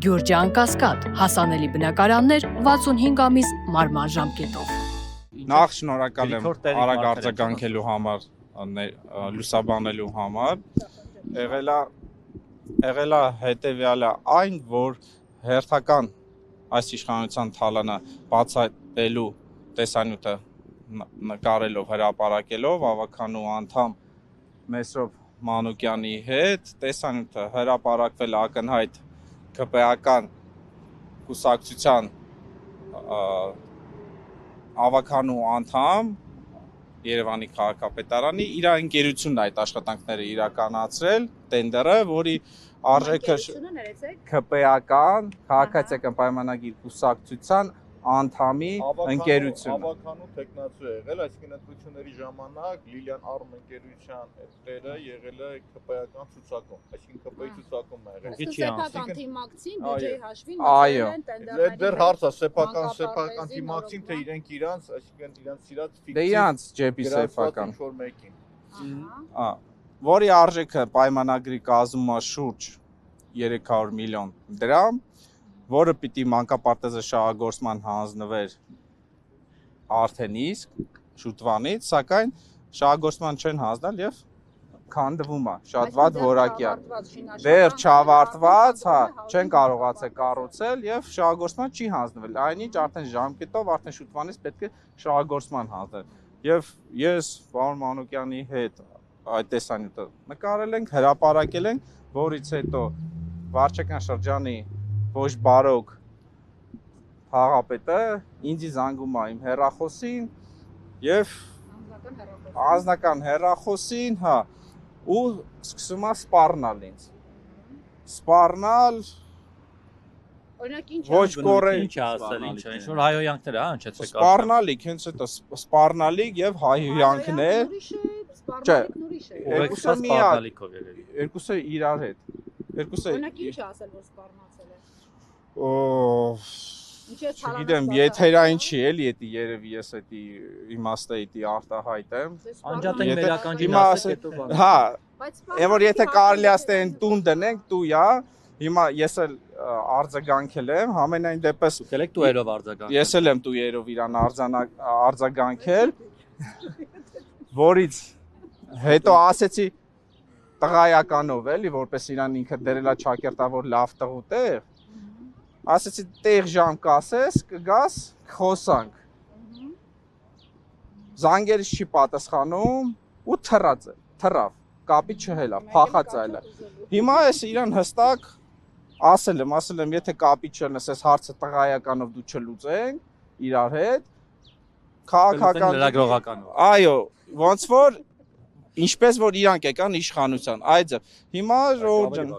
Գյուրջան Կասկադ, հասանելի բնակարաններ 65 ամիս մարման ժամկետով։ Նախ շնորհակալ եմ արագ արձագանքելու համար, լուսաբանելու համար։ Եղել է հետևյալը այն, որ հերթական այս իշխանության թալանը բացատելու տեսանյութը նկարելով, հրապարակելով ավականու անդամ Մեսրոպ Մանուկյանի հետ, տեսանյութը հրապարակվել ակնհայտ ԿՊԱ-ական կուսակցության ավականու անդամ Երևանի քաղաքապետարանի իր ընկերությունն այդ աշխատանքները իրականացրել, տենդերը, որի արժեքը ԿՊԱ-ական քաղաքացիական պայմանագիր կուսակցության անդամի ընկերությունը։ Ավականու տեխնացու է եղել, այսինքն ընտրությունների ժամանակ Լիլիան Արմ ընկերության տերը եղել է ԿՊԱ-ական ցուցակում, այսինքն ԿՊ-ի ցուցակում է եղել։ Սեփական թիմակցին բյուջեի հաշվին Այո, դեռ հարց է սեփական թիմակցին, թե իրենք իրանց, այսինքն իրանց սիրած Դե իրանց ջեբի սեփական։ Ինչ-որ մեկին։ Որի արժեքը պայմանագրի կազմում է շուրջ 300 միլիոն դրամ, որը պիտի մանկապարտեզը շահագործման հանձնվեր արդեն իսկ շուտվանից, սակայն շահագործման չեն հանձնել եւ քանդվում է շատ վատ որակյա։ Դեռ չավարտված, չեն կարողացել կառուցել եւ շահագործման չի հանձնվել։ Այնինչ արդեն ժամկետով, արդեն շուտվանից պետք է շահագործման հանձնել։ Եվ ես պարոն Մանուկյանի հետ այդ տեսանյութը նկարել ենք, հրապարակել ենք, որից հետո վարչական շրջանի ոչ բարոկ փաղապետը ինձ զանգում է իմ հեռախոսին եւ անձնական հեռախոսին, ու սկսում է սպառնալ ինձ։ Սպառնալ օրինակ ինչ ոչ կորել, ինչ ասել, ինչ որ հայհոյանքներ, հնչեցեք։ սպառնալիք, հենց հետո սպառնալիք եւ հայհոյանքներ, Երկուսը սպառնալիքով եղել։ երկուսը իրար հետ։ Երկուսը օրինակ ինչ ասել, որ սպառնացել է։ Չգիտեմ, եթերային չի էլի, էդի երևի ես էդի իմաստը էդի արտահայտեմ։ Անջատենք մեր ականջին ասեք հետո բան։ Հա, այն որ եթե կարելի է ստեն տուն դնենք, տույա, հիմա ես էլ արձագանքել եմ, համենայն դեպս Դուք եք տուերով արձագանքել։ ես էլ եմ տույերով իրան արձագանքել, որից հետո ասեցի տղայականով էլի, որպես իրան ինքը դերելա ճակերտավոր լավ տղուտ է, ասեցի տեղ ժամ կասես, կգաս, խոսանք։ Զանգերից չի պատասխանում ու թռավ, կապի չհելա, փախած այլը։ Հիմա ես իրան հստակ ասել եմ, եթե կապի չլնես, այս հարցը տղայականով դու չլուծենք իրար հետ, քաղաքական լրագրողականով։ Այո, ոնց որ ինչպես որ իրանք եկան իշխանության, այդ հիմա ժողովուրդ ջան